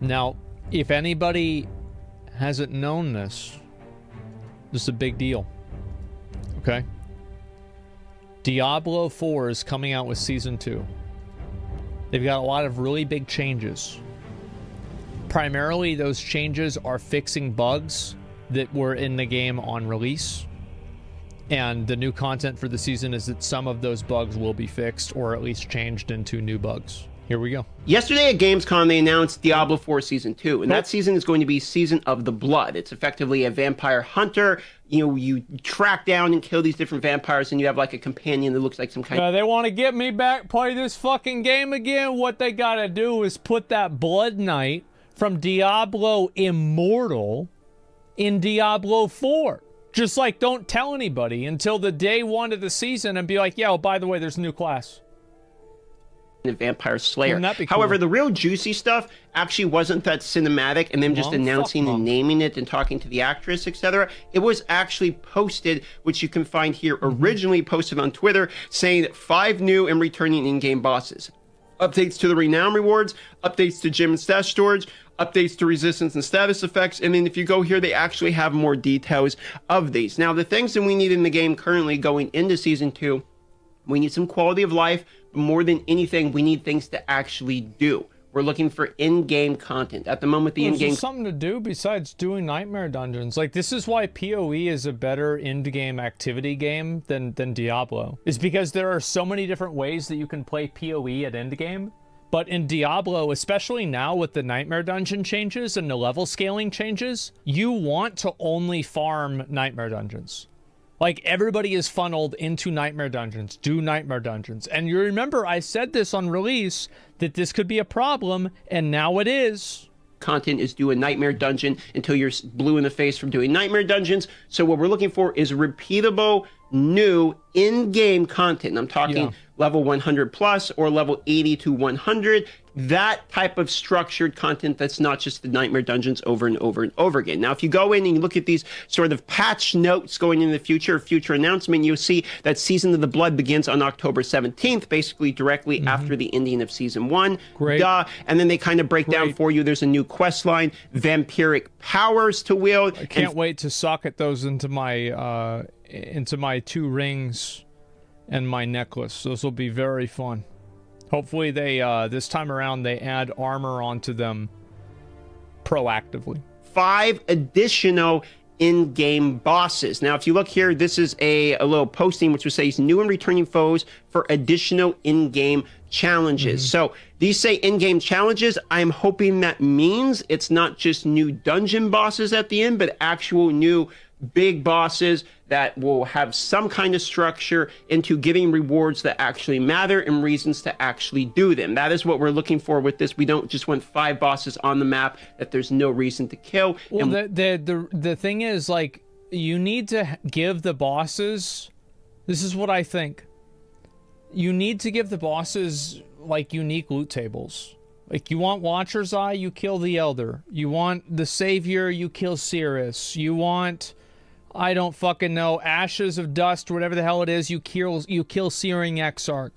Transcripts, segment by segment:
Now, if anybody hasn't known this, this is a big deal. Okay? Diablo 4 is coming out with Season 2. They've got a lot of really big changes. Primarily, those changes are fixing bugs that were in the game on release. And the new content for the season is that some of those bugs will be fixed or at least changed into new bugs. Here we go. Yesterday at Gamescom, they announced Diablo 4 Season 2, and that season is going to be Season of the Blood. It's effectively a vampire hunter. You know, you track down and kill these different vampires, and you have like a companion that looks like some kind of... They want to get me back, play this fucking game again? What they gotta do is put that Blood Knight from Diablo Immortal in Diablo 4. Just like, don't tell anybody until the day one of the season and be like, yeah, oh, by the way, there's a new class. The Vampire Slayer. Wouldn't that be cool? However, the real juicy stuff actually wasn't that cinematic and them just announcing and naming it and talking to the actress, etc. It was actually posted, which you can find here, originally posted on Twitter, saying 5 new and returning in-game bosses. Updates to the Renown rewards, updates to gem and stash storage, updates to resistance and status effects, and then if you go here, they actually have more details of these. Now, the things that we need in the game currently going into Season 2, we need some quality of life, but more than anything, we need things to actually do. We're looking for in-game content. At the moment, the in-game... something to do besides doing nightmare dungeons. Like, this is why PoE is a better in-game activity game than Diablo. Is because there are so many different ways that you can play PoE at endgame. But in Diablo, especially now with the nightmare dungeon changes and the level scaling changes, you want to only farm nightmare dungeons. Like, everybody is funneled into nightmare dungeons, do nightmare dungeons. And you remember I said this on release, that this could be a problem, and now it is. Content is do a nightmare dungeon until you're blue in the face from doing nightmare dungeons. So what we're looking for is repeatable, new, in-game content. And I'm talking level 100 plus or level 80 to 100. That type of structured content that's not just the nightmare dungeons over and over and over again. Now, if you go in and you look at these sort of patch notes going into the future announcement, you'll see that Season of the Blood begins on October 17th, basically directly after the ending of Season 1. Great. And then they kind of break down for you. There's a new quest line, vampiric powers to wield. I can't wait to socket those into my 2 rings and my necklace. Those will be very fun. Hopefully they, this time around, they add armor onto them proactively. 5 additional in-game bosses. Now, if you look here, this is a little posting which will say new and returning foes for additional in-game challenges. So these say in-game challenges. I'm hoping that means it's not just new dungeon bosses at the end, but actual new big bosses that will have some kind of structure into giving rewards that actually matter and reasons to actually do them. That is what we're looking for with this. We don't just want 5 bosses on the map that there's no reason to kill. Well, and the thing is, like, you need to give the bosses, this is what I think, you need to give the bosses, like, unique loot tables. Like, you want Watcher's Eye, you kill the Elder. You want the Savior, you kill Cirrus. You want... I don't fucking know, Ashes of Dust, whatever the hell it is, you kill Searing Exarch.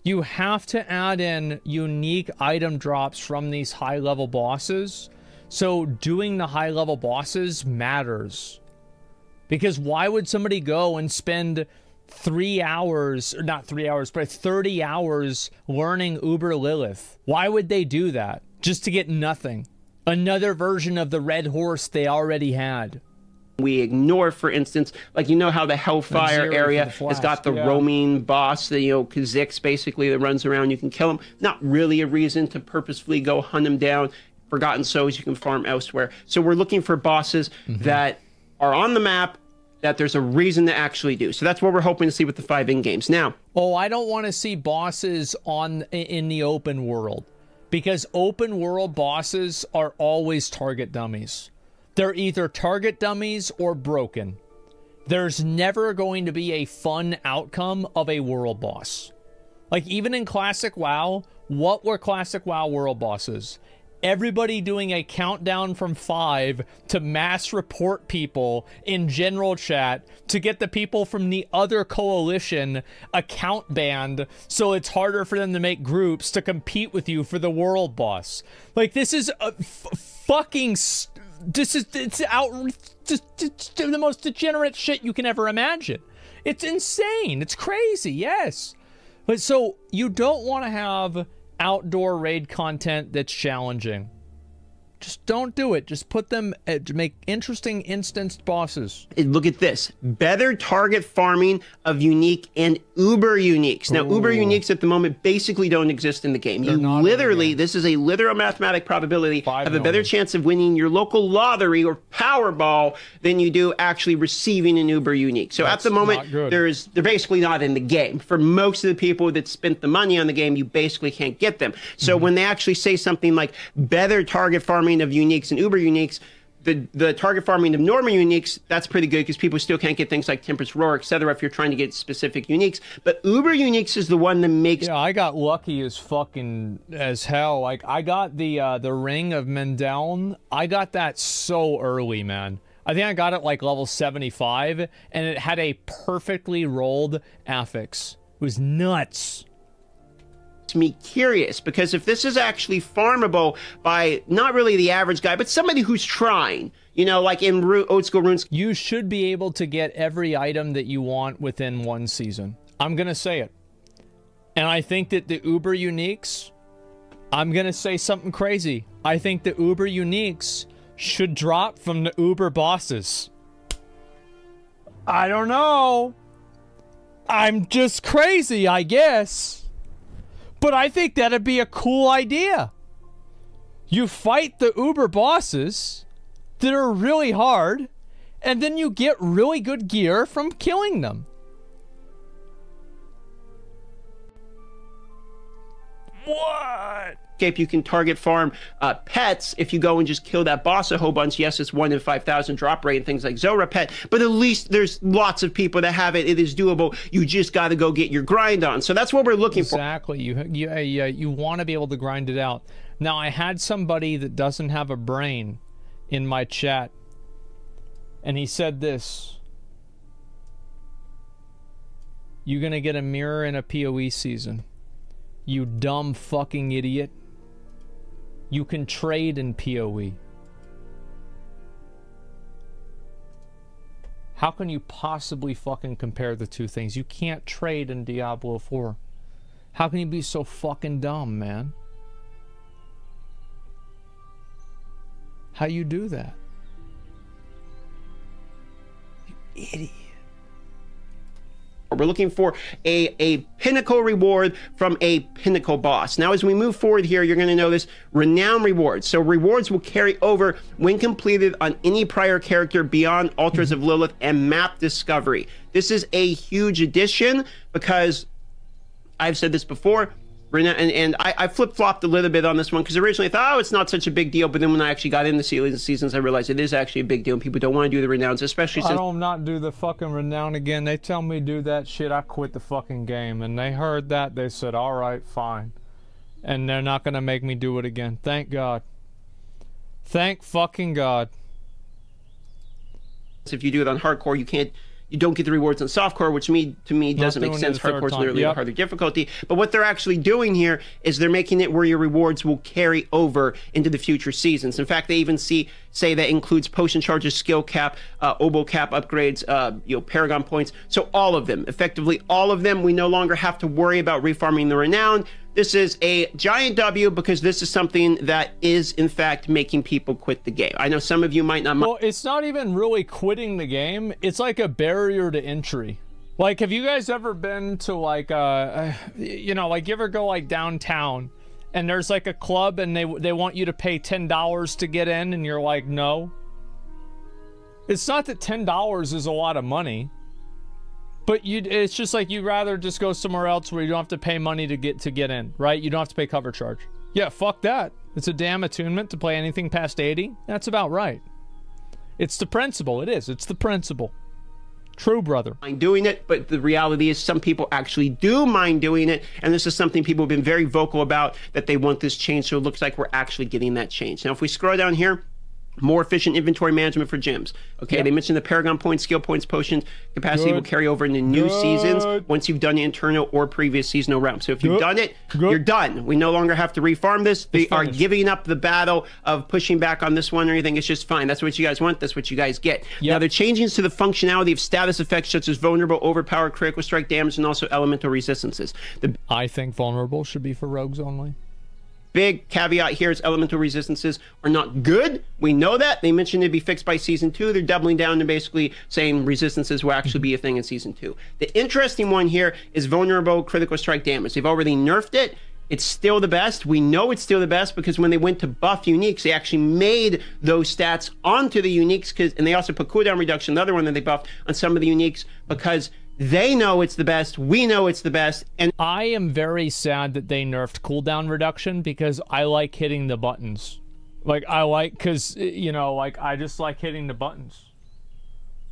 You have to add in unique item drops from these high-level bosses, so doing the high-level bosses matters. Because why would somebody go and spend 3 hours, or not 3 hours, but 30 hours learning Uber Lilith? Why would they do that? Just to get nothing. Another version of the Red Horse they already had. We ignore, for instance, like, you know how the Hellfire area has got the roaming boss, the, Kha'Zix basically that runs around, you can kill him. Not really a reason to purposefully go hunt him down. Forgotten Souls you can farm elsewhere. So we're looking for bosses that are on the map, that there's a reason to actually do. So that's what we're hoping to see with the 5 in-games. Now, I don't want to see bosses in the open world, because open world bosses are always target dummies. They're either target dummies or broken. There's never going to be a fun outcome of a world boss. Like, even in Classic WoW, what were Classic WoW world bosses? everybody doing a countdown from 5 to mass report people in general chat to get the people from the other coalition account banned, so it's harder for them to make groups to compete with you for the world boss. Like, this is a it's the most degenerate shit you can ever imagine. It's insane. It's crazy. Yes. But so you don't want to have outdoor raid content that's challenging. Just don't do it. Just put them to make interesting instanced bosses. Look at this. Better target farming of unique and uber uniques. Now, uber uniques at the moment basically don't exist in the game. You literally, this is a literal mathematic probability, have a better chance of winning your local lottery or Powerball than you do actually receiving an uber unique. So at the moment, they're basically not in the game. For most of the people that spent the money on the game, you basically can't get them. So when they actually say something like better target farming of uniques and uber uniques, the target farming of normal uniques, that's pretty good because people still can't get things like Temperance Roar, etc. if you're trying to get specific uniques. But uber uniques is the one that makes... Yeah, I got lucky as fucking as hell. Like, I got the Ring of Mendeln. I got that so early, man. I think I got it like level 75, and it had a perfectly rolled affix. It was nuts. Me curious, because if this is actually farmable by not really the average guy, but somebody who's trying, you know, like in old school runes, you should be able to get every item that you want within one season. I'm gonna say it. And I think that the uber uniques, I'm gonna say something crazy. I think the uber uniques should drop from the uber bosses. I don't know. I'm just crazy, I guess. But I think that'd be a cool idea. You fight the uber bosses that are really hard, and then you get really good gear from killing them. What? You can target farm pets if you go and just kill that boss a whole bunch. Yes, it's 1 in 5,000 drop rate and things like Zora Pet, but at least there's lots of people that have it. It is doable. You just got to go get your grind on. So that's what we're looking for. Exactly. You want to be able to grind it out. Now, I had somebody that doesn't have a brain in my chat, and he said this: "You're gonna get a mirror in a PoE season. You dumb fucking idiot. You can trade in PoE. How can you possibly fucking compare the two things? You can't trade in Diablo 4. How can you be so fucking dumb, man? How you do that? You idiot." We're looking for a pinnacle reward from a pinnacle boss. Now, as we move forward here, you're going to notice renown rewards. So rewards will carry over when completed on any prior character beyond Altars of Lilith and map discovery. This is a huge addition because I've said this before. And I flip-flopped a little bit on this one because originally I thought, oh, it's not such a big deal. But then when I actually got into seasons, I realized it is actually a big deal. And people don't want to do the renowns, especially since... I don't not do the fucking renown again. They tell me do that shit, I quit the fucking game. And they heard that. They said, all right, fine. And they're not going to make me do it again. Thank God. Thank fucking God. If you do it on hardcore, you don't get the rewards on softcore, which to me doesn't make sense. Hardcore is literally a harder difficulty. But what they're actually doing here is they're making it where your rewards will carry over into the future seasons. In fact, they even say that includes potion charges, skill cap, oboe cap upgrades, Paragon points. So all of them, effectively all of them, we no longer have to worry about refarming the renown. This is a giant W because this is something that is, in fact, making people quit the game. I know some of you might not... Well, it's not even really quitting the game. It's like a barrier to entry. Like, have you guys ever been to, like, you ever go, like, downtown and there's, like, a club and they want you to pay $10 to get in and you're like, no? It's not that $10 is a lot of money. But it's just like you'd rather just go somewhere else where you don't have to pay money to get in, right? You don't have to pay cover charge. Yeah, fuck that. It's a damn attunement to play anything past 80. That's about right. It's the principle. It is. It's the principle. True, brother. Mind doing it, but the reality is some people actually do mind doing it, and this is something people have been very vocal about, that they want this change, so it looks like we're actually getting that change. Now, if we scroll down here, more efficient inventory management for gyms. Okay, they mentioned the Paragon points, skill points, potions, capacity will carry over into new seasons once you've done the internal or previous seasonal realm. So if you've done it, you're done. We no longer have to refarm this. They are giving up the battle of pushing back on this one or anything. It's just fine. That's what you guys want. That's what you guys get. Now, they're changing to the functionality of status effects such as vulnerable, overpower, critical strike damage, and also elemental resistances. I think vulnerable should be for rogues only. Big caveat here is elemental resistances are not good. We know that. They mentioned it'd be fixed by season 2. They're doubling down and basically saying resistances will actually be a thing in season 2. The interesting one here is vulnerable critical strike damage. They've already nerfed it. It's still the best. We know it's still the best because when they went to buff uniques, they actually made those stats onto the uniques, and they also put cooldown reduction, another one that they buffed on some of the uniques, because they know it's the best, we know it's the best, and I am very sad that they nerfed cooldown reduction because I like hitting the buttons. Like, because, you know, like, I just like hitting the buttons.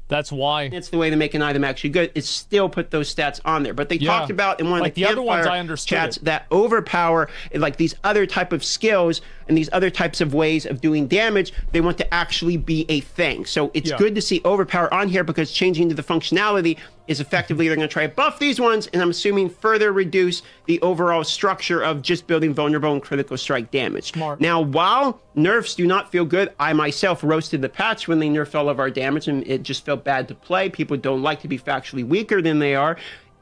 That's why. It's the way to make an item actually good. It's still put those stats on there. But they talked about in one of the other ones I understood chats that overpower, like these other type of skills and these other types of ways of doing damage, they want to actually be a thing. So it's good to see overpower on here because changing to the functionality is effectively they're going to try to buff these ones, and I'm assuming further reduce the overall structure of just building vulnerable and critical strike damage. Smart. Now, while nerfs do not feel good, I myself roasted the patch when they nerfed all of our damage, and it just felt bad to play. People don't like to be factually weaker than they are.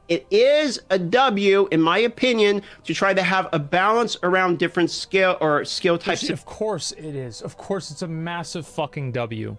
It is a W, in my opinion, to try to have a balance around different skill types. Of course it is. Of course it's a massive fucking W.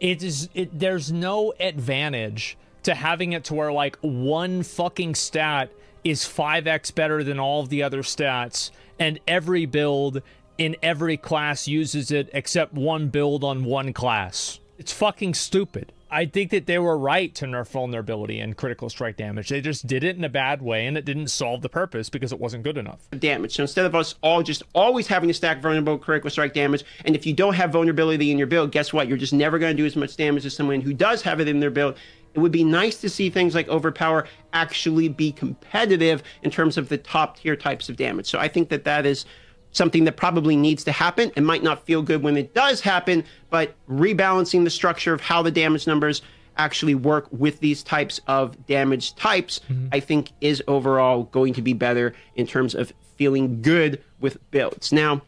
There's no advantage to having it to where, like, one fucking stat is 5x better than all of the other stats, and every build in every class uses it except one build on one class. It's fucking stupid. I think that they were right to nerf vulnerability and critical strike damage. They just did it in a bad way, and it didn't solve the purpose because it wasn't good enough. Damage. So instead of us all just always having to stack vulnerable critical strike damage, and if you don't have vulnerability in your build, guess what? You're just never going to do as much damage as someone who does have it in their build. It would be nice to see things like overpower actually be competitive in terms of the top tier types of damage. So I think that that is something that probably needs to happen. It might not feel good when it does happen, but rebalancing the structure of how the damage numbers actually work with these types of damage types, I think is overall going to be better in terms of feeling good with builds. Now,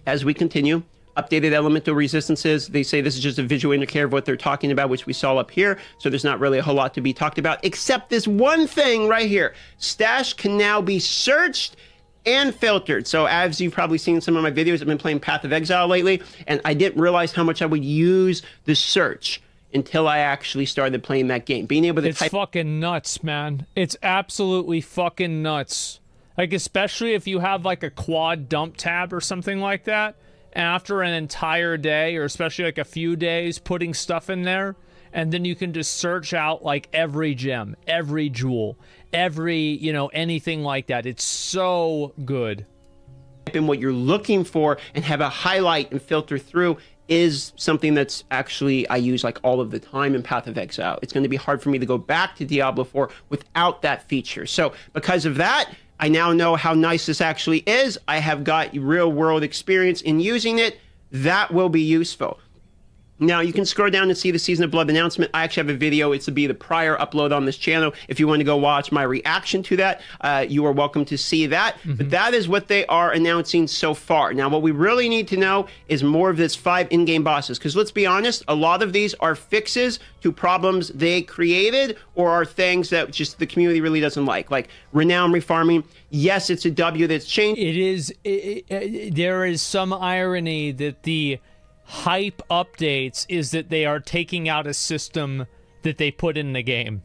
as we continue, updated elemental resistances. They say this is just a visual indicator of what they're talking about, which we saw up here. So there's not really a whole lot to be talked about, except this one thing right here. Stash can now be searched and filtered. So as you've probably seen some of my videos, I've been playing Path of Exile lately, and I didn't realize how much I would use the search until I actually started playing that game. Being able to It's fucking nuts, man. It's absolutely fucking nuts. Like, especially if you have like a quad dump tab or something like that, after an entire day, or especially like a few days putting stuff in there, and then you can just search out like every gem, every jewel, every, you know, anything like that. It's so good. And what you're looking for and have a highlight and filter through is something that's actually I use like all of the time in Path of Exile. It's going to be hard for me to go back to Diablo 4 without that feature. So because of that, I now know how nice this actually is. I have got real world experience in using it. That will be useful. Now, you can scroll down and see the Season of Blood announcement. I actually have a video. It's to be the prior upload on this channel. If you want to go watch my reaction to that, you are welcome to see that. But that is what they are announcing so far. Now, what we really need to know is more of this 5 in-game bosses. Because let's be honest, a lot of these are fixes to problems they created or are things that just the community really doesn't like renown refarming. Yes, it's a W that's changed. It is. There is some irony that the hype updates is that they are taking out a system that they put in the game.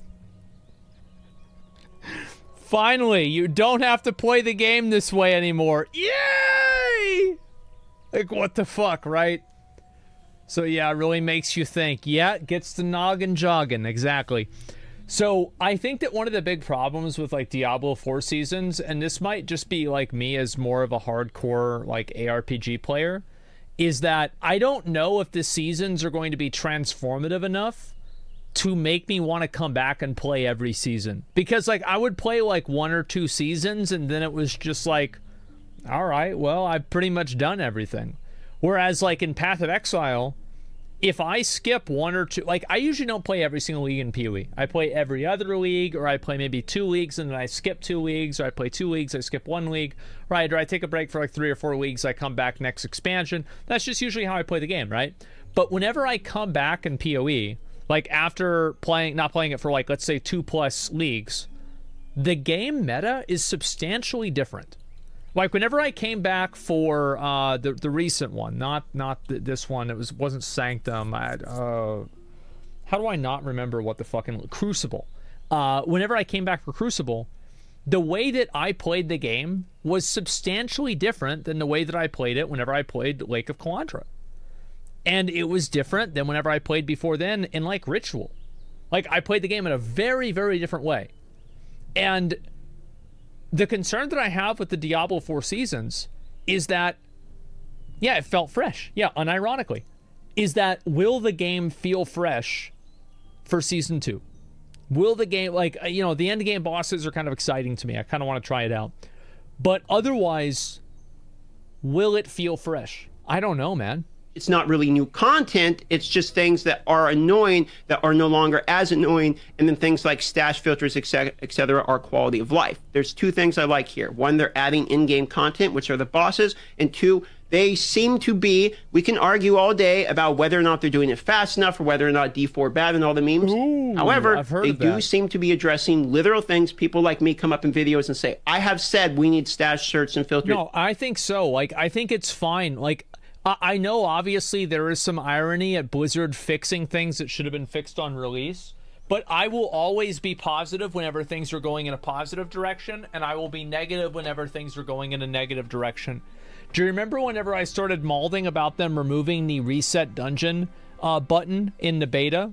Finally, you don't have to play the game this way anymore. Yay! Like, what the fuck, right? So yeah, it really makes you think. Yeah, it gets the noggin jogging, exactly. So I think that one of the big problems with like Diablo 4 seasons, and this might just be like me as more of a hardcore like ARPG player, is that I don't know if the seasons are going to be transformative enough to make me want to come back and play every season. Because, like, I would play, like, 1 or 2 seasons, and then it was just like, all right, well, I've pretty much done everything. Whereas, like, in Path of Exile, if I skip 1 or 2... Like, I usually don't play every single league in PoE. I play every other league, or I play maybe 2 leagues, and then I skip 2 leagues, or I play 2 leagues, I skip 1 league, right? Or I take a break for, like, 3 or 4 leagues, I come back next expansion. That's just usually how I play the game, right? But whenever I come back in PoE... Like, after not playing it for, like, let's say 2+ leagues, the game meta is substantially different. Like, whenever I came back for the recent one, not this one, it wasn't Sanctum. How do I not remember what the fucking... Crucible. Whenever I came back for Crucible, the way that I played the game was substantially different than the way that I played it whenever I played Lake of Kalandra. And it was different than whenever I played before then in, like, Ritual. Like, I played the game in a very, very different way. And the concern that I have with the Diablo 4 seasons is that, yeah, it felt fresh. Yeah, unironically. Is that, will the game feel fresh for Season 2? Will the game, like, you know, the end game bosses are kind of exciting to me. I kind of want to try it out. But otherwise, will it feel fresh? I don't know, man. It's not really new content. It's just things that are annoying that are no longer as annoying. And then things like stash filters, etc., are quality of life. There's 2 things I like here. 1, they're adding in-game content, which are the bosses. And 2, they seem to be, we can argue all day about whether or not they're doing it fast enough or whether or not D4 bad and all the memes. Ooh, however, they do seem to be addressing literal things. People like me come up in videos and say, I have said we need stash search and filters. No, I think so. Like, I think it's fine. Like, I know, obviously, there is some irony at Blizzard fixing things that should have been fixed on release, but I will always be positive whenever things are going in a positive direction, and I will be negative whenever things are going in a negative direction. Do you remember whenever I started malding about them removing the reset dungeon button in the beta?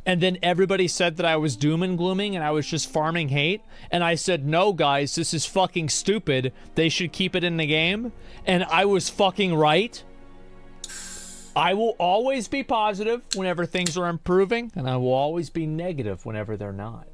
And then everybody said that I was doom and glooming and I was just farming hate. And I said, no, guys, this is fucking stupid. They should keep it in the game. And I was fucking right. I will always be positive whenever things are improving, and I will always be negative whenever they're not.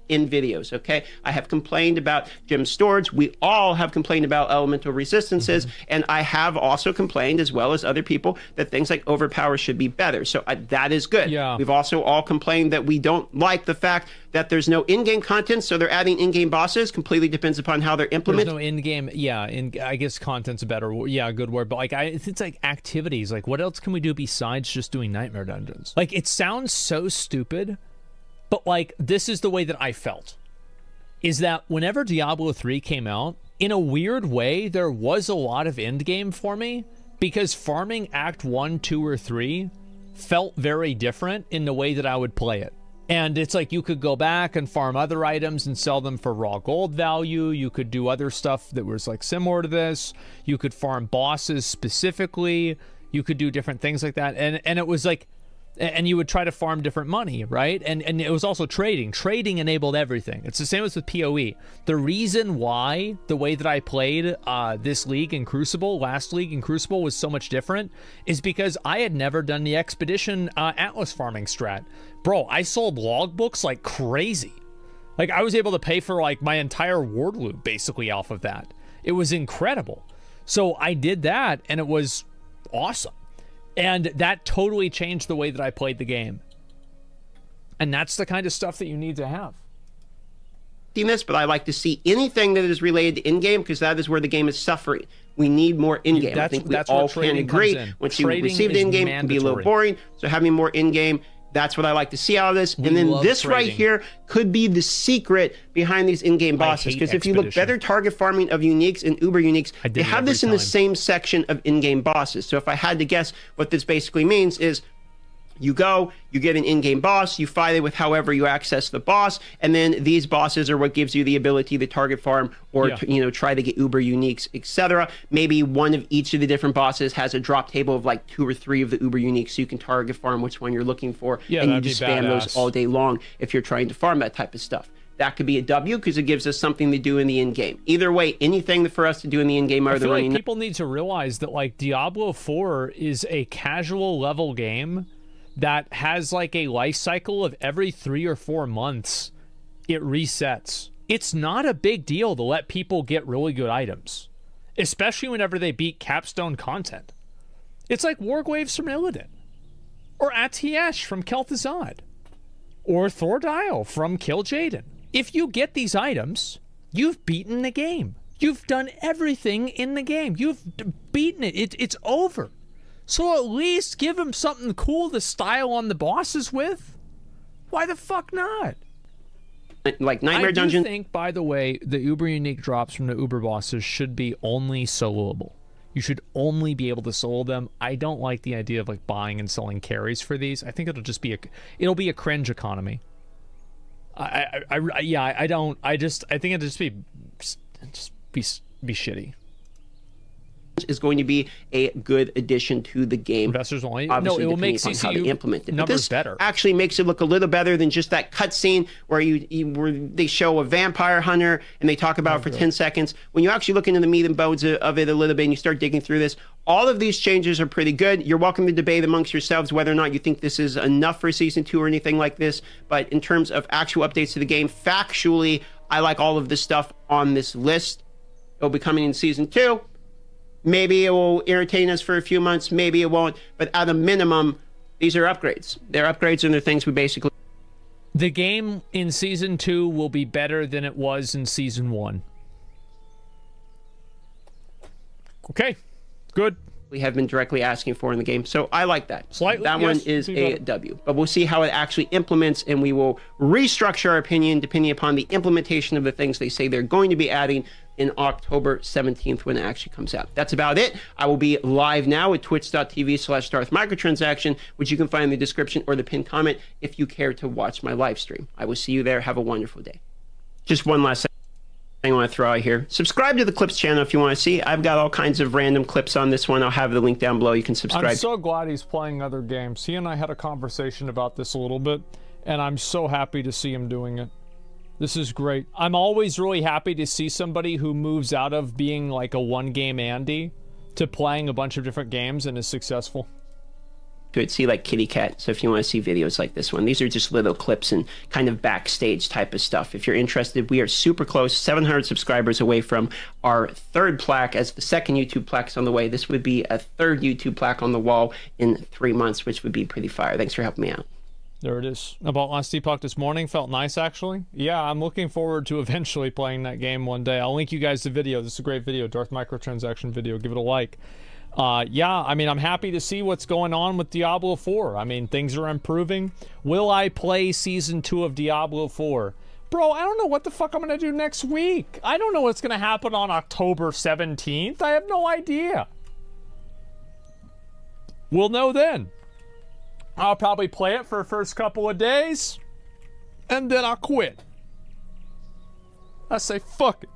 In videos, okay? I have complained about gem storage. We all have complained about elemental resistances, and I have also complained, as well as other people, that things like overpower should be better. So that is good. Yeah. We've also all complained that we don't like the fact that there's no in-game content, so they're adding in-game bosses. Completely depends upon how they're implemented. There's no in-game, yeah, I guess content's a better, yeah, good word, but like, it's like activities. Like, what else can we do besides just doing nightmare dungeons? Like, it sounds so stupid, but, like, this is the way that I felt. Is that whenever Diablo 3 came out, in a weird way, there was a lot of endgame for me, because farming Act 1, 2, or 3 felt very different in the way that I would play it. And it's like you could go back and farm other items and sell them for raw gold value. You could do other stuff that was, like, similar to this. You could farm bosses specifically. You could do different things like that. And it was like... And you would try to farm different money, right? And it was also trading. Trading enabled everything. It's the same as with PoE. The reason why the way that I played this league in Crucible, last league in Crucible, was so much different is because I had never done the Expedition Atlas farming strat. Bro, I sold logbooks like crazy. Like, I was able to pay for, like, my entire ward loop basically off of that. It was incredible. So I did that, and it was awesome. And that totally changed the way that I played the game. And that's the kind of stuff that you need to have. This, but I like to see anything that is related to in-game, because that is where the game is suffering. We need more in-game. I think we all can agree. Once you receive the in-game, it can be a little boring. So having more in-game, that's what I like to see out of this. And then this right here could be the secret behind these in-game bosses. Because if you look, better target farming of uniques and uber uniques, they have this in the same section of in-game bosses. So if I had to guess what this basically means is, you go, you get an in-game boss, you fight it with however you access the boss, and then these bosses are what gives you the ability to target farm or you know, try to get uber uniques, etc. Maybe one of each of the different bosses has a drop table of like 2 or 3 of the uber uniques, so you can target farm which one you're looking for, and you just spam those all day long if you're trying to farm that type of stuff. That could be a W because it gives us something to do in the in-game. Either way, anything for us to do in the in-game are the running. People need to realize that, like, Diablo 4 is a casual level game that has like a life cycle of every 3 or 4 months, it resets. It's not a big deal to let people get really good items, especially whenever they beat capstone content. It's like Wargwaves from Illidan, or Atiesh from Kel'Thuzad, or Thordial from Kill Jaden. If you get these items, you've beaten the game. You've done everything in the game. You've beaten it. It's over. So at least give them something cool to style on the bosses with. Why the fuck not? Like Nightmare Dungeon. I do think, by the way, the Uber unique drops from the Uber bosses should be only soloable. You should only be able to solo them. I don't like the idea of like buying and selling carries for these. I think it'll just be a cringe economy. I think it'll just be shitty. Is going to be a good addition to the game. Investors only. Obviously, no, it will make CCU how they implement it. numbers better. Actually makes it look a little better than just that cutscene where where they show a vampire hunter and they talk about it for 10 seconds. When you actually look into the meat and bones of it a little bit and you start digging through this, all of these changes are pretty good. You're welcome to debate amongst yourselves whether or not you think this is enough for Season 2 or anything like this. But in terms of actual updates to the game, factually, I like all of this stuff on this list. It'll be coming in Season 2. Maybe it will entertain us for a few months. Maybe it won't. But at a minimum, these are upgrades. They're upgrades and they're things we basically... The game in Season 2 will be better than it was in Season 1. Okay. Good. We have been directly asking for in the game. So I like that. Slightly, that one is a W. But we'll see how it actually implements, and we will restructure our opinion depending upon the implementation of the things they say they're going to be adding in October 17th when it actually comes out. That's about it. I will be live now at twitch.tv/DarthMicrotransaction, which you can find in the description or the pinned comment if you care to watch my live stream. I will see you there. Have a wonderful day. Just one last thing I want to throw out here. Subscribe to the Clips channel if you want to see. I've got all kinds of random clips on this one. I'll have the link down below. You can subscribe. I'm so glad he's playing other games. He and I had a conversation about this a little bit, and I'm so happy to see him doing it. This is great. I'm always really happy to see somebody who moves out of being like a one-game Andy to playing a bunch of different games and is successful. Good. See, like Kitty Cat. So if you want to see videos like this one, these are just little clips and kind of backstage type of stuff. If you're interested, we are super close, 700 subscribers away from our 3rd plaque, as the 2nd YouTube plaque is on the way. This would be a 3rd YouTube plaque on the wall in 3 months, which would be pretty fire. Thanks for helping me out. There it is. I bought last Epoch this morning. Felt nice, actually. Yeah, I'm looking forward to eventually playing that game one day. I'll link you guys the video. This is a great video. Darth Microtransaction video. Give it a like. Yeah, I mean, I'm happy to see what's going on with Diablo 4. I mean, things are improving. Will I play Season 2 of Diablo 4? Bro, I don't know what the fuck I'm going to do next week. I don't know what's going to happen on October 17th. I have no idea. We'll know then. I'll probably play it for the first couple of days, and then I'll quit. I say, fuck it.